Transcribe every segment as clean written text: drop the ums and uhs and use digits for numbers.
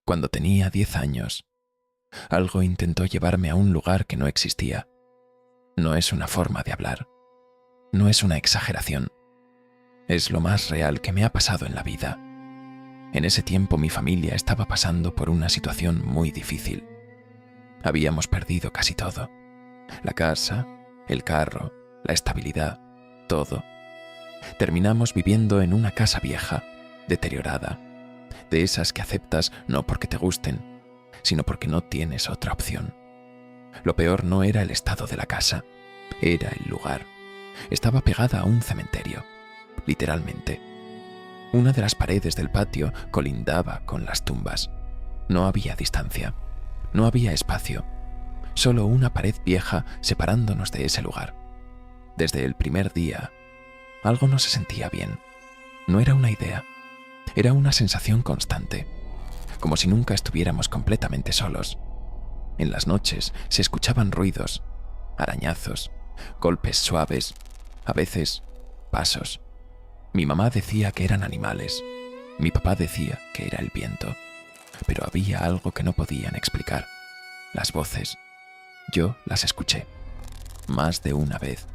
Cuando tenía 10 años, algo intentó llevarme a un lugar que no existía. No es una forma de hablar, no es una exageración. Es lo más real que me ha pasado en la vida. En ese tiempo mi familia estaba pasando por una situación muy difícil. Habíamos perdido casi todo. La casa, el carro, la estabilidad, todo. Terminamos viviendo en una casa vieja, deteriorada, de esas que aceptas no porque te gusten, sino porque no tienes otra opción. Lo peor no era el estado de la casa, era el lugar. Estaba pegada a un cementerio, literalmente. Una de las paredes del patio colindaba con las tumbas. No había distancia, no había espacio, solo una pared vieja separándonos de ese lugar. Desde el primer día, algo no se sentía bien. No era una idea, era una sensación constante, como si nunca estuviéramos completamente solos. En las noches se escuchaban ruidos, arañazos, golpes suaves, a veces pasos. Mi mamá decía que eran animales, mi papá decía que era el viento, pero había algo que no podían explicar. Las voces, yo las escuché, más de una vez.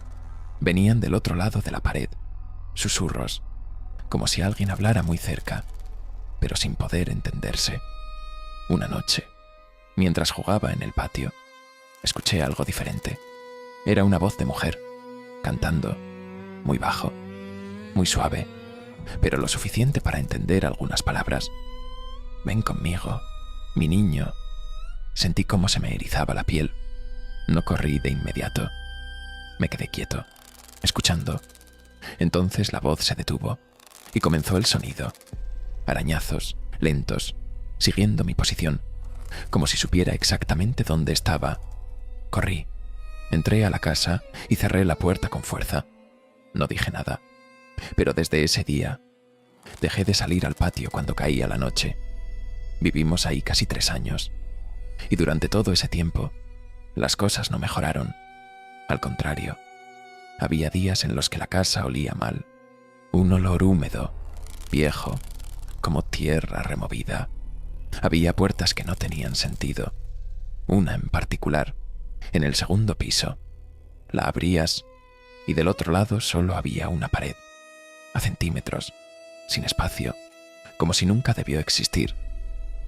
Venían del otro lado de la pared, susurros, como si alguien hablara muy cerca, pero sin poder entenderse. Una noche, mientras jugaba en el patio, escuché algo diferente. Era una voz de mujer, cantando, muy bajo, muy suave, pero lo suficiente para entender algunas palabras. Ven conmigo, mi niño. Sentí cómo se me erizaba la piel. No corrí de inmediato. Me quedé quieto, escuchando. Entonces la voz se detuvo y comenzó el sonido. Arañazos, lentos, siguiendo mi posición, como si supiera exactamente dónde estaba. Corrí, entré a la casa y cerré la puerta con fuerza. No dije nada, pero desde ese día dejé de salir al patio cuando caía la noche. Vivimos ahí casi 3 años, y durante todo ese tiempo las cosas no mejoraron. Al contrario, había días en los que la casa olía mal, un olor húmedo, viejo, como tierra removida. Había puertas que no tenían sentido. Una en particular, en el segundo piso. La abrías y del otro lado solo había una pared, a centímetros, sin espacio, como si nunca debió existir.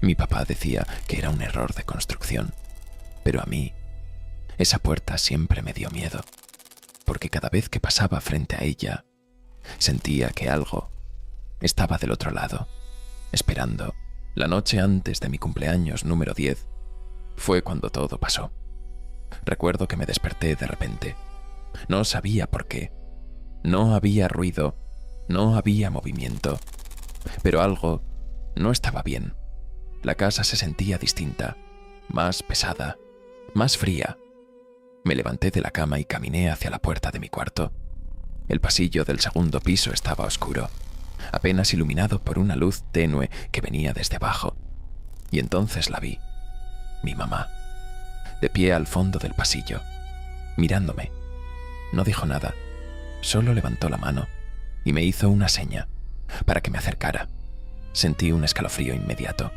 Mi papá decía que era un error de construcción, pero a mí, esa puerta siempre me dio miedo, porque cada vez que pasaba frente a ella, sentía que algo estaba del otro lado, esperando. La noche antes de mi cumpleaños número 10 fue cuando todo pasó. Recuerdo que me desperté de repente. No sabía por qué. No había ruido, no había movimiento, pero algo no estaba bien. La casa se sentía distinta, más pesada, más fría. Me levanté de la cama y caminé hacia la puerta de mi cuarto. El pasillo del segundo piso estaba oscuro, apenas iluminado por una luz tenue que venía desde abajo. Y entonces la vi, mi mamá, de pie al fondo del pasillo, mirándome. No dijo nada, solo levantó la mano y me hizo una seña para que me acercara. Sentí un escalofrío inmediato.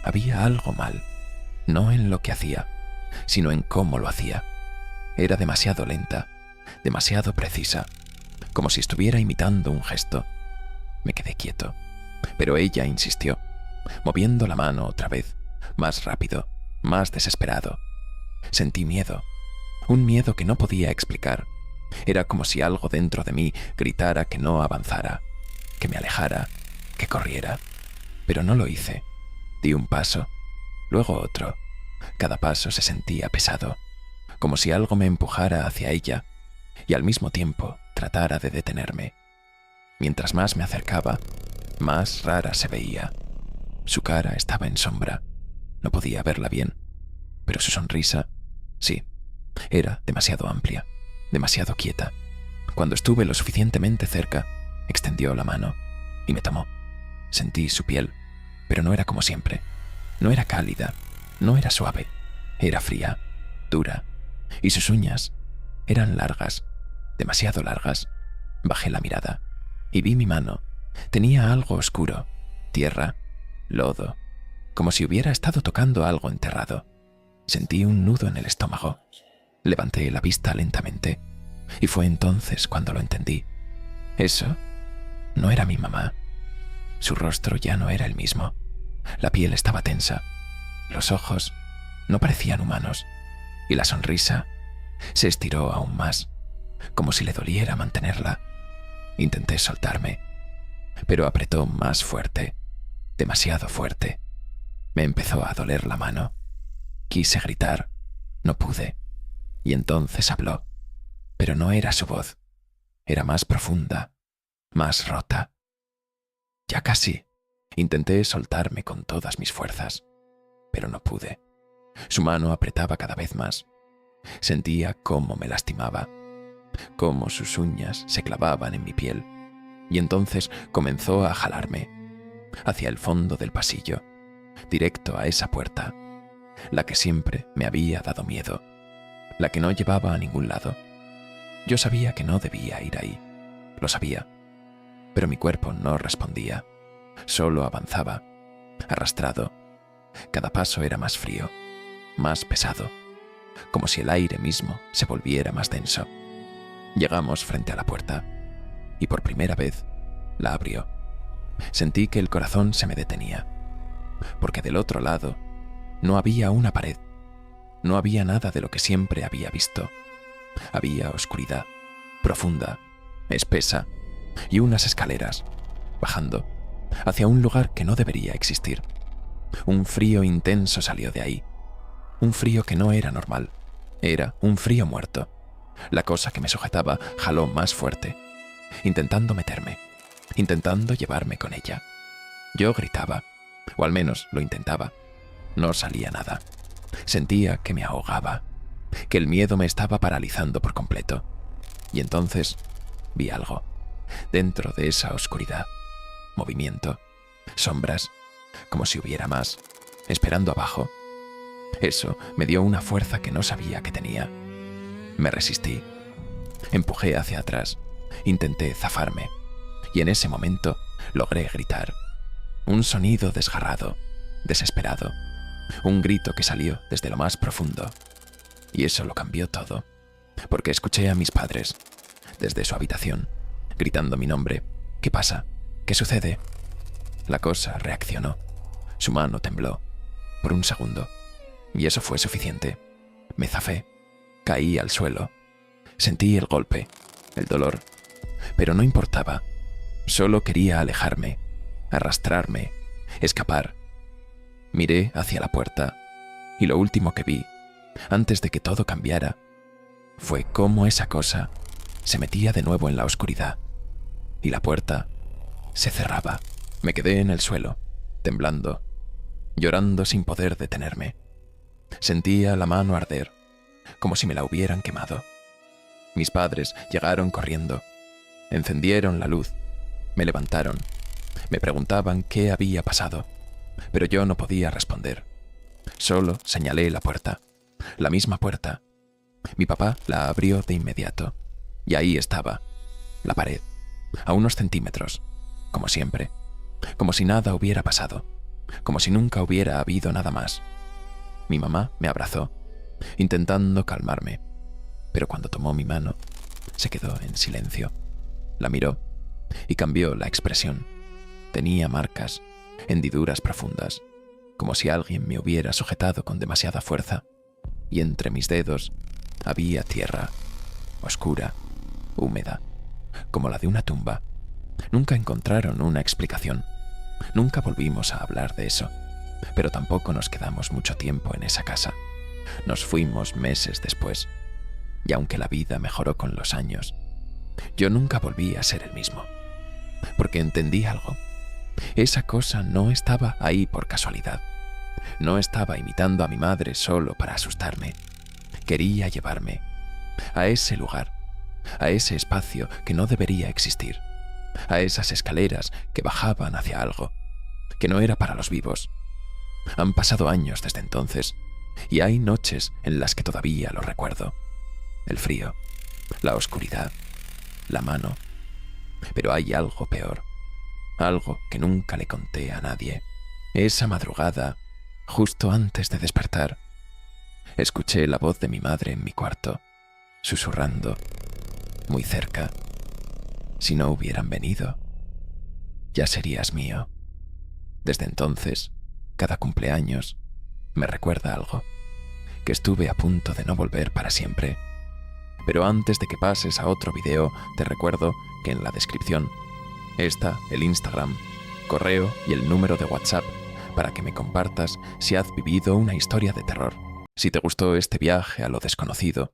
Había algo mal, no en lo que hacía, sino en cómo lo hacía. Era demasiado lenta, demasiado precisa, como si estuviera imitando un gesto. Me quedé quieto, pero ella insistió, moviendo la mano otra vez, más rápido, más desesperado. Sentí miedo, un miedo que no podía explicar. Era como si algo dentro de mí gritara que no avanzara, que me alejara, que corriera. Pero no lo hice. Di un paso, luego otro. Cada paso se sentía pesado, como si algo me empujara hacia ella y al mismo tiempo tratara de detenerme. Mientras más me acercaba, más rara se veía. Su cara estaba en sombra. No podía verla bien, pero su sonrisa, sí, era demasiado amplia, demasiado quieta. Cuando estuve lo suficientemente cerca, extendió la mano y me tomó. Sentí su piel, pero no era como siempre. No era cálida, no era suave, era fría, dura, y sus uñas eran largas, demasiado largas. Bajé la mirada y vi mi mano. Tenía algo oscuro, tierra, lodo, como si hubiera estado tocando algo enterrado. Sentí un nudo en el estómago. Levanté la vista lentamente y fue entonces cuando lo entendí. Eso no era mi mamá. Su rostro ya no era el mismo. La piel estaba tensa. Los ojos no parecían humanos y la sonrisa se estiró aún más, como si le doliera mantenerla. Intenté soltarme, pero apretó más fuerte, demasiado fuerte. Me empezó a doler la mano. Quise gritar, no pude, y entonces habló, pero no era su voz, era más profunda, más rota. Ya casi. Intenté soltarme con todas mis fuerzas, pero no pude. Su mano apretaba cada vez más. Sentía cómo me lastimaba, cómo sus uñas se clavaban en mi piel, y entonces comenzó a jalarme hacia el fondo del pasillo, directo a esa puerta, la que siempre me había dado miedo, la que no llevaba a ningún lado. Yo sabía que no debía ir ahí, lo sabía, pero mi cuerpo no respondía, solo avanzaba, arrastrado. Cada paso era más frío, más pesado, como si el aire mismo se volviera más denso. Llegamos frente a la puerta y por primera vez la abrió. Sentí que el corazón se me detenía, porque del otro lado no había una pared, no había nada de lo que siempre había visto. Había oscuridad, profunda, espesa, y unas escaleras, bajando, hacia un lugar que no debería existir. Un frío intenso salió de ahí, un frío que no era normal, era un frío muerto. La cosa que me sujetaba jaló más fuerte, intentando meterme, intentando llevarme con ella. Yo gritaba, o al menos lo intentaba. No salía nada. Sentía que me ahogaba, que el miedo me estaba paralizando por completo. Y entonces vi algo, dentro de esa oscuridad. Movimiento, sombras, como si hubiera más, esperando abajo. Eso me dio una fuerza que no sabía que tenía. Me resistí. Empujé hacia atrás. Intenté zafarme. Y en ese momento logré gritar. Un sonido desgarrado, desesperado. Un grito que salió desde lo más profundo. Y eso lo cambió todo. Porque escuché a mis padres, desde su habitación, gritando mi nombre. ¿Qué pasa? ¿Qué sucede? La cosa reaccionó. Su mano tembló. Por un segundo. Y eso fue suficiente. Me zafé. Caí al suelo. Sentí el golpe, el dolor. Pero no importaba. Solo quería alejarme, arrastrarme, escapar. Miré hacia la puerta y lo último que vi, antes de que todo cambiara, fue cómo esa cosa se metía de nuevo en la oscuridad y la puerta se cerraba. Me quedé en el suelo, temblando, llorando sin poder detenerme. Sentía la mano arder, como si me la hubieran quemado. Mis padres llegaron corriendo, encendieron la luz, me levantaron, me preguntaban qué había pasado, pero yo no podía responder. Solo señalé la puerta, la misma puerta. Mi papá la abrió de inmediato, y ahí estaba, la pared, a unos centímetros, como siempre, como si nada hubiera pasado, como si nunca hubiera habido nada más. Mi mamá me abrazó, intentando calmarme, pero cuando tomó mi mano, se quedó en silencio. La miró y cambió la expresión. Tenía marcas, hendiduras profundas, como si alguien me hubiera sujetado con demasiada fuerza, y entre mis dedos había tierra, oscura, húmeda, como la de una tumba. Nunca encontraron una explicación. Nunca volvimos a hablar de eso, pero tampoco nos quedamos mucho tiempo en esa casa. Nos fuimos meses después, y aunque la vida mejoró con los años, yo nunca volví a ser el mismo, porque entendí algo. Esa cosa no estaba ahí por casualidad. No estaba imitando a mi madre solo para asustarme. Quería llevarme a ese lugar, a ese espacio que no debería existir, a esas escaleras que bajaban hacia algo, que no era para los vivos. Han pasado años desde entonces, y hay noches en las que todavía lo recuerdo. El frío, la oscuridad, la mano. Pero hay algo peor, algo que nunca le conté a nadie. Esa madrugada justo antes de despertar, escuché la voz de mi madre en mi cuarto, susurrando, muy cerca. Si no hubieran venido, ya serías mío. Desde entonces, cada cumpleaños, me recuerda algo, que estuve a punto de no volver para siempre. Pero antes de que pases a otro video, te recuerdo que en la descripción está el Instagram, correo y el número de WhatsApp para que me compartas si has vivido una historia de terror. Si te gustó este viaje a lo desconocido,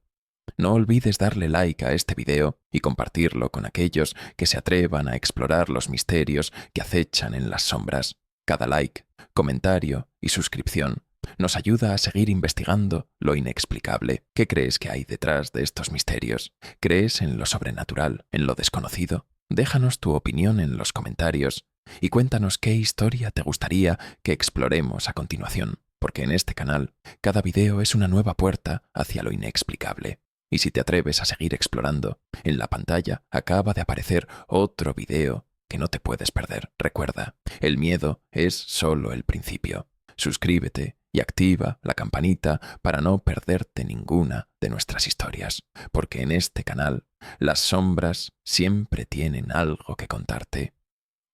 no olvides darle like a este video y compartirlo con aquellos que se atrevan a explorar los misterios que acechan en las sombras. Cada like, comentario y suscripción nos ayuda a seguir investigando lo inexplicable. ¿Qué crees que hay detrás de estos misterios? ¿Crees en lo sobrenatural, en lo desconocido? Déjanos tu opinión en los comentarios y cuéntanos qué historia te gustaría que exploremos a continuación, porque en este canal cada video es una nueva puerta hacia lo inexplicable. Y si te atreves a seguir explorando, en la pantalla acaba de aparecer otro video que no te puedes perder. Recuerda, el miedo es solo el principio. Suscríbete y activa la campanita para no perderte ninguna de nuestras historias, porque en este canal las sombras siempre tienen algo que contarte.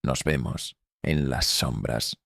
Nos vemos en las sombras.